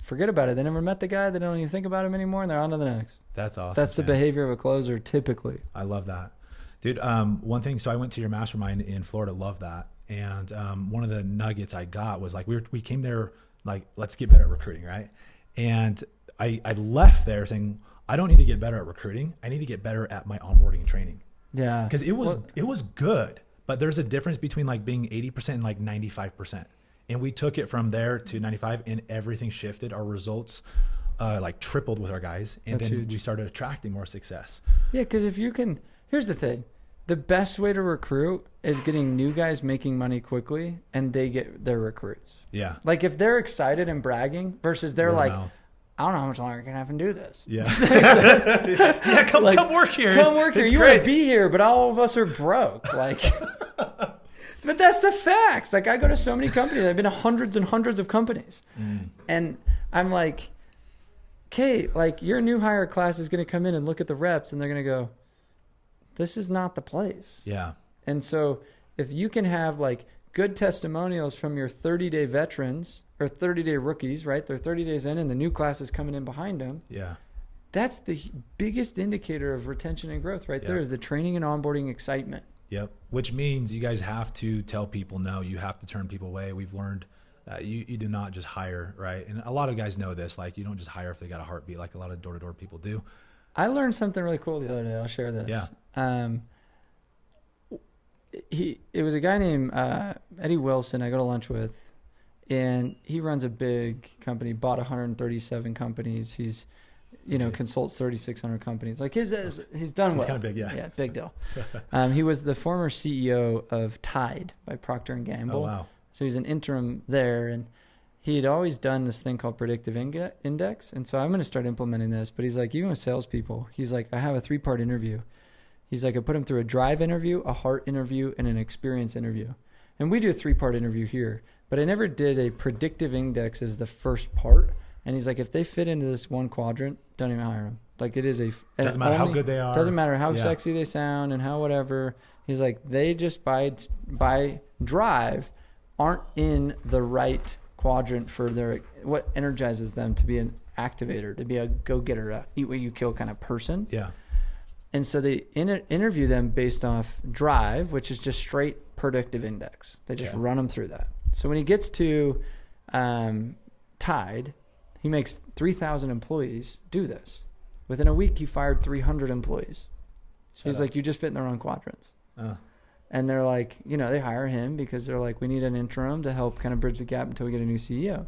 Forget about it. They never met the guy. They don't even think about him anymore, and they're on to the next. That's awesome. That's the behavior of a closer, typically. I love that. Dude, one thing, so I went to your mastermind in Florida, love that. And one of the nuggets I got was like, we came there like, let's get better at recruiting, right? And I left there saying, I don't need to get better at recruiting. I need to get better at my onboarding and training. Yeah. Because it was good, but there's a difference between like being 80% and like 95%. And we took it from there to 95, and everything shifted. Our results like tripled with our guys. And That's then huge. We started attracting more success. Yeah, because if you can, here's the thing. The best way to recruit is getting new guys making money quickly, and they get their recruits. Yeah. Like if they're excited and bragging versus they're like, I don't know how much longer I can have and do this. Yeah. Come work here. Come work here. You want to be here, but all of us are broke. Like, but that's the facts. Like, I go to so many companies. I've been to hundreds and hundreds of companies. And I'm like, okay, like your new hire class is going to come in and look at the reps, and they're going to go, this is not the place. Yeah. And so if you can have like good testimonials from your 30-day veterans or 30-day rookies, right? They're 30 days in and the new class is coming in behind them. Yeah. That's the biggest indicator of retention and growth right there, is the training and onboarding excitement. Yep. Which means you guys have to tell people no. You have to turn people away. We've learned you do not just hire, right? And a lot of guys know this. Like, you don't just hire if they got a heartbeat, like a lot of door-to-door people do. I learned something really cool the other day. I'll share this. Yeah. It was a guy named Eddie Wilson I go to lunch with, and he runs a big company, bought 137 companies. He's, consults 3,600 companies. Like he's done well. He's kind of big, yeah. Yeah, big deal. He was the former CEO of Tide by Procter & Gamble. Oh, wow. So he's an interim there, and he had always done this thing called predictive index. And so I'm going to start implementing this. But he's like, even with salespeople, he's like, I have a 3-part interview. He's like, I put him through a drive interview, a heart interview, and an experience interview. And we do a 3-part interview here. But I never did a predictive index as the first part. And he's like, if they fit into this one quadrant, don't even hire them. Like, it is doesn't matter how good they are. Doesn't matter how sexy they sound and how whatever. He's like, they just by drive aren't in the right quadrant for what energizes them to be an activator, to be a go-getter, a eat what you kill kind of person. Yeah. And so they interview them based off drive, which is just straight predictive index. They just run them through that. So when he gets to Tide, he makes 3,000 employees do this. Within a week, he fired 300 employees. He's like, you just fit in the wrong quadrants. And they're like, they hire him because they're like, we need an interim to help kind of bridge the gap until we get a new CEO.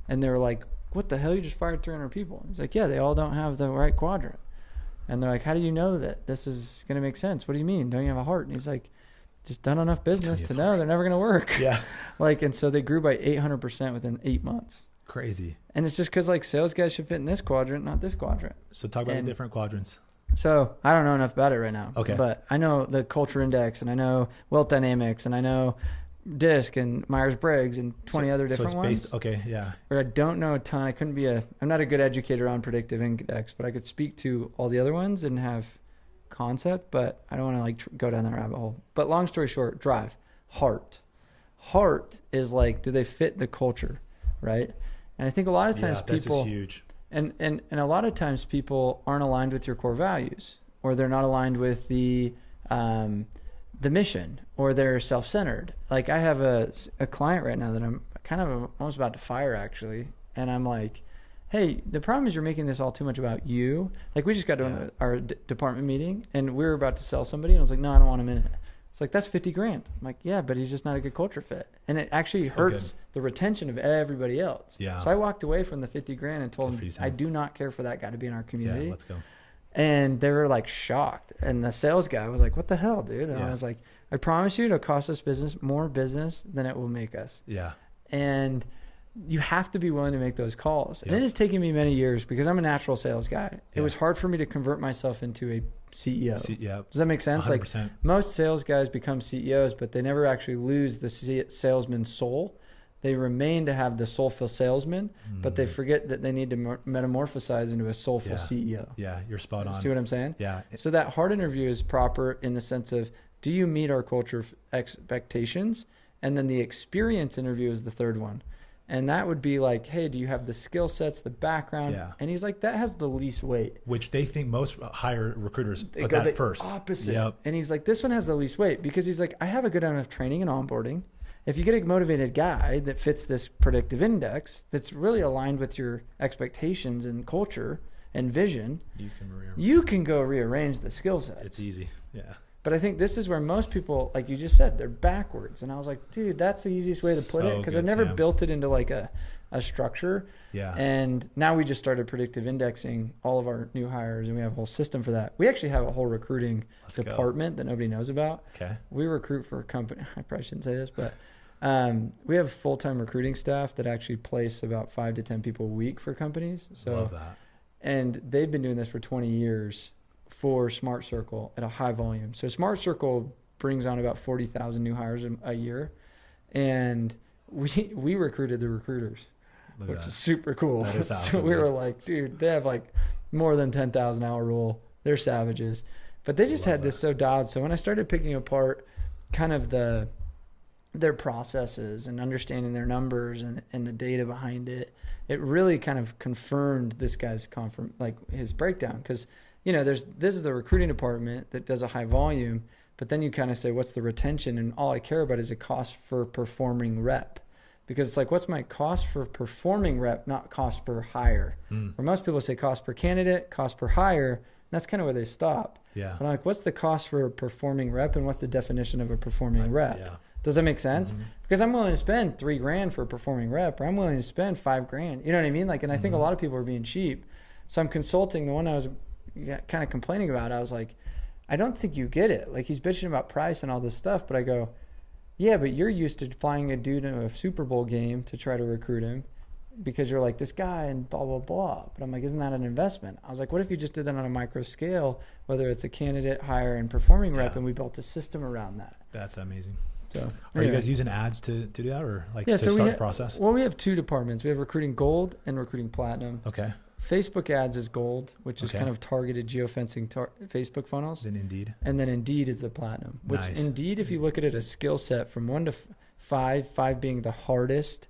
And they're like, what the hell? You just fired 300 people. He's like, yeah, they all don't have the right quadrant. And they're like, how do you know that this is going to make sense? What do you mean? Don't you have a heart? And he's like, just done enough business to know they're never going to work. Yeah. And so they grew by 800% within 8 months. Crazy. And it's just because sales guys should fit in this quadrant, not this quadrant. So talk about the different quadrants. So I don't know enough about it right now. Okay. But I know the culture index, and I know wealth dynamics, and I know DISC and Myers-Briggs and 20 other different ones. Okay, yeah. But I don't know a ton. I'm not a good educator on predictive index, but I could speak to all the other ones and have concept, but I don't want to go down that rabbit hole. But long story short, drive. Heart is like, do they fit the culture, right? And I think a lot of times this is huge. And a lot of times people aren't aligned with your core values, or they're not aligned with the mission, or they're self-centered. Like I have a client right now that I'm kind of almost about to fire actually. And I'm like, hey, the problem is you're making this all too much about you. Like we just got to our department meeting and we were about to sell somebody. And I was like, no, I don't want him in it. It's like, that's $50,000. I'm like, yeah, but he's just not a good culture fit. And it actually hurts the retention of everybody else. Yeah. So I walked away from the $50,000 and told him, I do not care for that guy to be in our community. Yeah, let's go. And they were like shocked. And the sales guy was like, what the hell, dude? And I was like, I promise you it'll cost us more business than it will make us. Yeah. And you have to be willing to make those calls. And it has taken me many years because I'm a natural sales guy. It was hard for me to convert myself into a CEO. Does that make sense? 100%. Like most sales guys become CEOs, but they never actually lose the salesman's soul. They remain to have the soulful salesman, but they forget that they need to metamorphosize into a soulful CEO. Yeah, you're spot on. See what I'm saying? Yeah. So that hard interview is proper in the sense of, do you meet our culture expectations? And then the experience interview is the third one. And that would be like, hey, do you have the skill sets, the background? Yeah. And he's like, that has the least weight. Which they think most hire recruiters put go that the first. Opposite. Yep. And he's like, this one has the least weight because he's like, I have a good amount of training and onboarding. If you get a motivated guy that fits this predictive index that's really aligned with your expectations and culture and vision, you can go rearrange the skill sets. It's easy. Yeah. But I think this is where most people, like you just said, they're backwards. And I was like, dude, that's the easiest way to put it. Because I've never built it into like a structure. Yeah. And now we just started predictive indexing all of our new hires, and we have a whole system for that. We actually have a whole recruiting department that nobody knows about. Okay. We recruit for a company. I probably shouldn't say this, but we have full-time recruiting staff that actually place about 5 to 10 people a week for companies. So, love that. And they've been doing this for 20 years. For Smart Circle at a high volume. So Smart Circle brings on about 40,000 new hires a year. And we recruited the recruiters, which is super cool. That is awesome, so we were like, dude, they have like more than 10,000 hour rule. They're savages. But they just had this so dialed. So when I started picking apart kind of their processes and understanding their numbers and the data behind it, it really kind of confirmed this guy's his breakdown. Because this is the recruiting department that does a high volume, but then you kind of say, what's the retention? And all I care about is a cost for performing rep. Because it's like, what's my cost for performing rep, not cost per hire? Where most people say cost per candidate, cost per hire. And that's kind of where they stop. Yeah. But I'm like, what's the cost for a performing rep and what's the definition of a performing rep? Yeah. Does that make sense? Because I'm willing to spend $3,000 for a performing rep, or I'm willing to spend $5,000. You know what I mean? Like, and I think a lot of people are being cheap. So I'm consulting. The one I was kind of complaining about, I was like, I don't think you get it. Like, he's bitching about price and all this stuff, but I go, yeah, but you're used to flying a dude in a Super Bowl game to try to recruit him because you're like this guy and blah, blah, blah. But I'm like, isn't that an investment? I was like, what if you just did that on a micro scale, whether it's a candidate, hire, and performing rep, and we built a system around that? That's amazing. So, are you guys using ads to do that, or to start the process? Well, we have 2 departments. We have recruiting gold and recruiting platinum. Okay. Facebook ads is gold, which is kind of targeted geofencing Facebook funnels. Then Indeed. And then Indeed is the platinum, which Indeed, if you look at it, a skill set from 1 to 5, 5 being the hardest.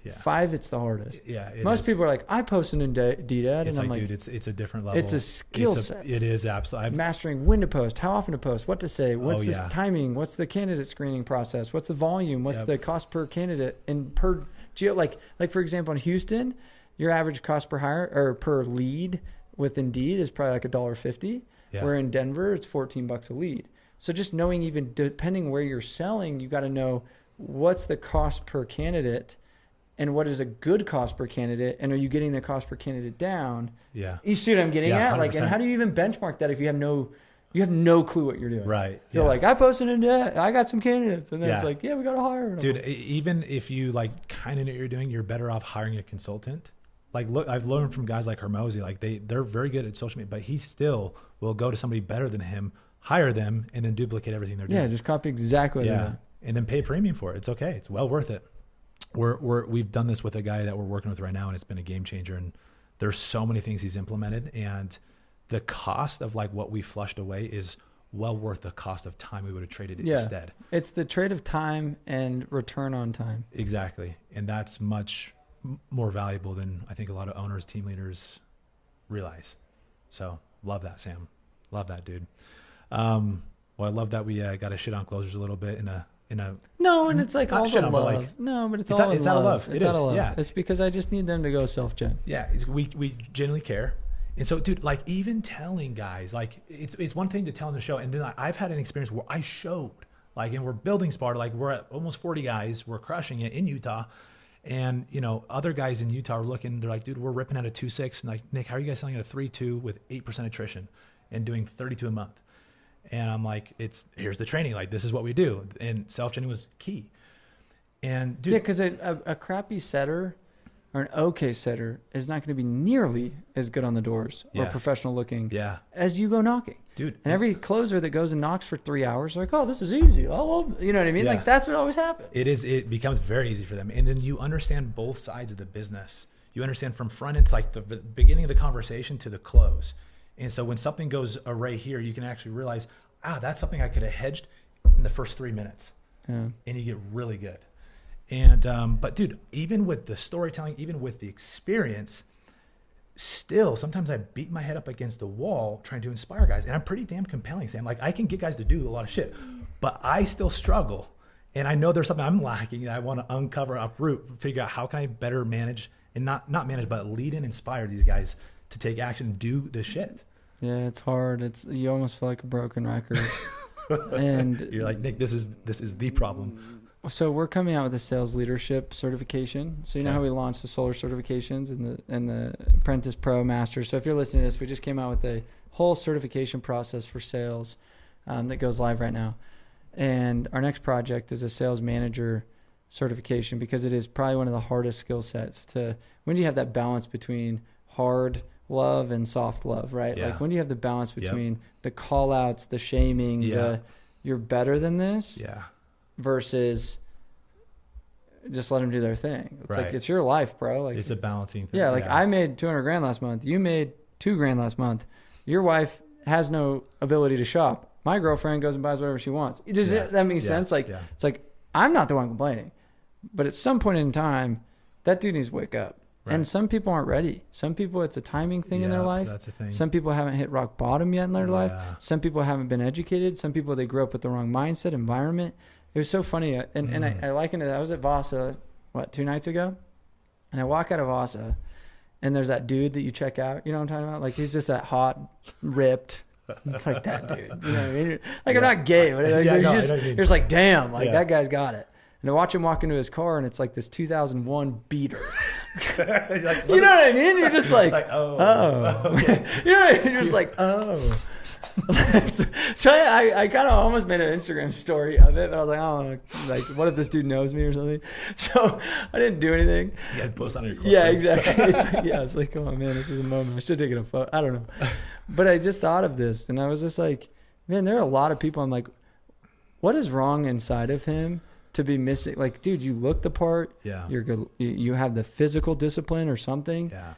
Yeah. 5, it's the hardest. Yeah. Most people are like, I post an Indeed ad, and I'm like, dude, it's a different level. It's a skill set. It is absolutely. Mastering when to post, how often to post, what to say, what's the timing, what's the candidate screening process, what's the volume, what's the cost per candidate, and per geo. Like for example, in Houston, your average cost per hire or per lead with Indeed is probably like $1.50. Yeah. Where in Denver, it's $14 a lead. So just knowing, even depending where you're selling, you got to know what's the cost per candidate and what is a good cost per candidate, and are you getting the cost per candidate down? Yeah. You see what I'm getting at? 100%. Like, and how do you even benchmark that if you have no clue what you're doing? Right. You're like, I posted an ad, I got some candidates, and then it's like, yeah, we got to hire them. Dude, even if you like kind of know what you're doing, you're better off hiring a consultant. Like, look, I've learned from guys like Hermosi, like they're very good at social media, but he still will go to somebody better than him, hire them, and then duplicate everything they're doing. Yeah, just copy exactly what they're doing. And then pay a premium for it. It's okay. It's well worth it. We've done this with a guy that we're working with right now, and it's been a game changer. And there's so many things he's implemented, and the cost of like what we flushed away is well worth the cost of time we would have traded it instead. It's the trade of time and return on time. Exactly. And that's much more valuable than I think a lot of owners, team leaders realize. So love that, Sam. Love that, dude. Well, I love that we got to shit on closers a little bit in a no, and it's like all the love. Like, no, but it's out of love. It's out of love. Yeah. It's because I just need them to go self-gen. Yeah, we genuinely care. And so, dude, like even telling guys, like it's one thing to tell in the show, and then I've had an experience where I showed, like, and we're building Sparta, like we're at almost 40 guys, we're crushing it in Utah, and you know other guys in Utah are looking, they're like, dude, we're ripping at a 2.6, and like, Nick, how are you guys selling at a 3.2 with 8% attrition and doing 32 a month? And I'm like, here's the training, like this is what we do, and self-genning was key. And dude, yeah, because a crappy setter or an okay setter is not going to be nearly as good on the doors or professional looking as you go knocking. Dude. And every closer that goes and knocks for 3 hours, like, oh, this is easy. Oh, you know what I mean? Yeah. Like that's what always happens. It becomes very easy for them. And then you understand both sides of the business. You understand from front end to like the beginning of the conversation to the close. And so when something goes array here, you can actually realize, that's something I could have hedged in the first 3 minutes. Yeah. And you get really good. And, but dude, even with the storytelling, even with the experience, still, sometimes I beat my head up against the wall trying to inspire guys. And I'm pretty damn compelling, Sam. Like I can get guys to do a lot of shit, but I still struggle. And I know there's something I'm lacking that I want to uncover, uproot, figure out how can I better manage and not manage, but lead and inspire these guys to take action and do the shit. Yeah, it's hard. You almost feel like a broken record. And you're like, Nick, this is the problem. So we're coming out with a sales leadership certification. So you know how we launched the solar certifications and the Apprentice Pro Master. So if you're listening to this, we just came out with a whole certification process for sales that goes live right now. And our next project is a sales manager certification because it is probably one of the hardest skill sets when do you have that balance between hard love and soft love, right? Yeah. Like when do you have the balance between the call outs, the shaming, you're better than this versus just let them do their thing. It's like, it's your life, bro. Like it's a balancing thing. Yeah. Like I made $200,000 last month. You made $2,000 last month. Your wife has no ability to shop. My girlfriend goes and buys whatever she wants. That makes sense. Like, it's like, I'm not the one complaining, but at some point in time, that dude needs to wake up. Right. And some people aren't ready. Some people, it's a timing thing in their life. That's a thing. Some people haven't hit rock bottom yet in their life. Some people haven't been educated. Some people, they grew up with the wrong mindset, environment. It was so funny. And I likened it. I was at Vasa, 2 nights ago? And I walk out of Vasa, and there's that dude that you check out. You know what I'm talking about? Like, he's just that hot, ripped. It's like that dude. You know what I mean? Like, I'm not gay, but you're just like, damn, like that guy's got it. And I watch him walk into his car, and it's like this 2001 beater. Like, you know what I mean? You're just like oh. Okay. You know what I mean? You're just like, oh. So I kind of almost made an Instagram story of it, but I was like, oh, like, what if this dude knows me or something? So I didn't do anything. You had to post on your Yeah, exactly. It's like, come on, man, this is a moment. I should have taken a photo. I don't know. But I just thought of this, and I was just like, man, there are a lot of people. I'm like, what is wrong inside of him to be missing? Like, dude, you look the part. Yeah. You're good. You have the physical discipline or something. Yeah.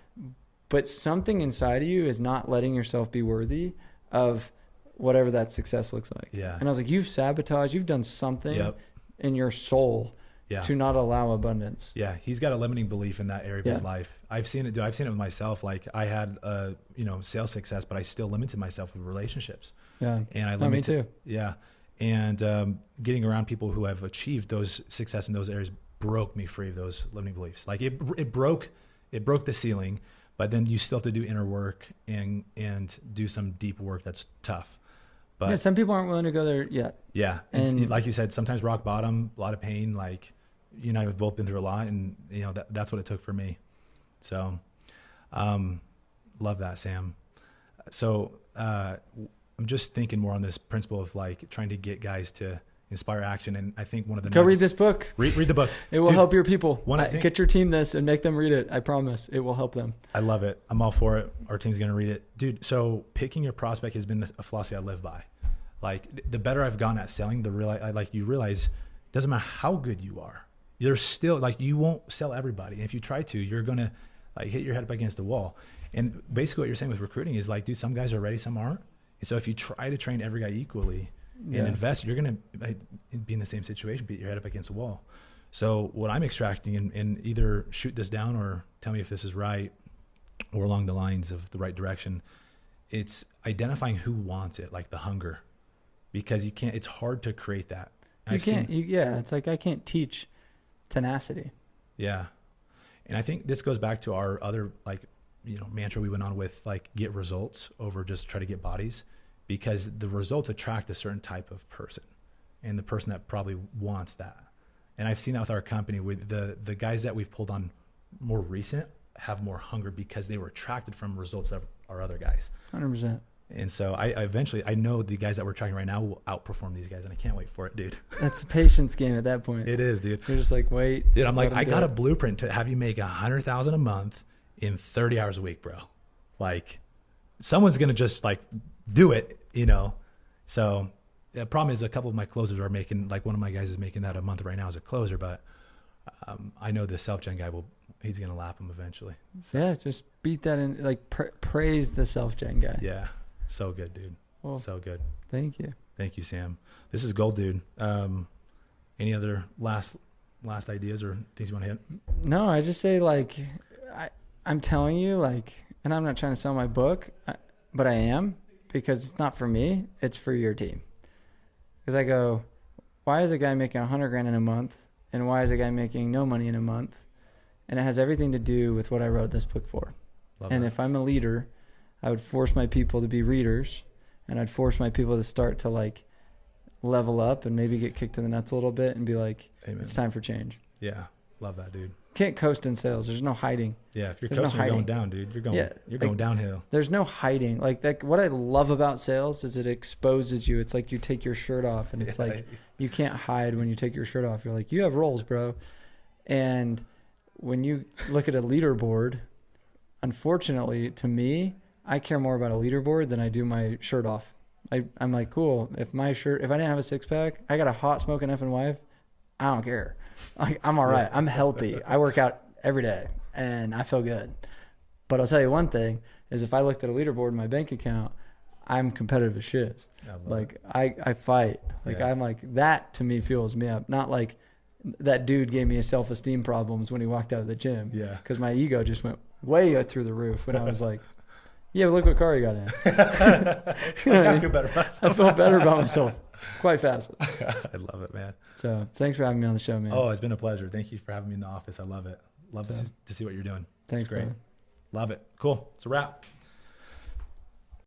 But something inside of you is not letting yourself be worthy of whatever that success looks like. Yeah. And I was like, you've sabotaged. You've done something in your soul to not allow abundance. Yeah. He's got a limiting belief in that area of his life. I've seen it, dude. I've seen it with myself. Like I had, sales success, but I still limited myself with relationships. Yeah. And I me too. Yeah. And getting around people who have achieved those success in those areas broke me free of those limiting beliefs. Like it broke the ceiling, but then you still have to do inner work and do some deep work that's tough. But some people aren't willing to go there yet. Yeah. And like you said, sometimes rock bottom, a lot of pain. Like you and I have both been through a lot, and that's what it took for me. So love that, Sam. So I'm just thinking more on this principle of like trying to get guys to inspire action. And I think one of the read this book. Read the book. It will help your people. Get your team this and make them read it. I promise it will help them. I love it. I'm all for it. Our team's going to read it. Dude, so picking your prospect has been a philosophy I live by. Like the better I've gotten at selling, you realize it doesn't matter how good you are. You're still like, you won't sell everybody. And if you try to, you're going to like hit your head up against the wall. And basically what you're saying with recruiting is like, dude, some guys are ready, some aren't. And so if you try to train every guy equally and invest, you're going to be in the same situation, beat your head up against the wall. So what I'm extracting, and either shoot this down or tell me if this is right or along the lines of the right direction, it's identifying who wants it, like the hunger, because it's hard to create that. It's like I can't teach tenacity. Yeah. And I think this goes back to our other, like, mantra we went on with, like, get results over just try to get bodies, because the results attract a certain type of person, and the person that probably wants that. And I've seen that with our company, with the guys that we've pulled on more recent have more hunger because they were attracted from results of our other guys. 100%. And so I know the guys that we're tracking right now will outperform these guys, and I can't wait for it, dude. That's a patience game at that point. It is, dude. You're just like, wait. Dude, I'm like, I got a blueprint to have you make $100,000 a month in 30 hours a week, bro. Like, someone's going to just, like, do it, So the problem is a couple of my closers are making, like, one of my guys is making that a month right now as a closer, but I know the self-gen guy he's going to lap him eventually. So. Yeah, just beat that in, like, praise the self-gen guy. Yeah. So good, dude. Well, so good. Thank you. Thank you, Sam. This is gold, dude. Any other last ideas or things you want to hit? No, I just say, like, I'm telling you, like, and I'm not trying to sell my book, but I am, because it's not for me. It's for your team. Because I go, why is a guy making $100,000 in a month, and why is a guy making no money in a month? And it has everything to do with what I wrote this book for. Love and that. If I'm a leader, I would force my people to be readers, and I'd force my people to start to, like, level up and maybe get kicked in the nuts a little bit and be like, Amen. It's time for change. Yeah. Love that, dude. Can't coast in sales. There's no hiding. Yeah. If you're coasting, you're going down, dude. You're going downhill. There's no hiding. Like, what I love about sales is it exposes you. It's like you take your shirt off, and it's like you can't hide when you take your shirt off. You're like, you have roles, bro. And when you look at a leaderboard, unfortunately, to me, I care more about a leaderboard than I do my shirt off. I'm like, cool. If I didn't have a six-pack, I got a hot smoking effing wife, I don't care. I'm all right. I'm healthy. I work out every day, and I feel good. But I'll tell you one thing, is if I looked at a leaderboard in my bank account, I'm competitive as shit. Like, I fight. Like, I'm like, that to me fuels me up. Not like that dude gave me a self-esteem problems when he walked out of the gym. Yeah. Because my ego just went way through the roof when I was like, yeah, but look what car you got in. I feel better about myself. I feel better about myself quite fast. I love it, man. So thanks for having me on the show, man. Oh, it's been a pleasure. Thank you for having me in the office. I love it. Love to see what you're doing. Thanks, great. Brother. Love it. Cool. It's a wrap.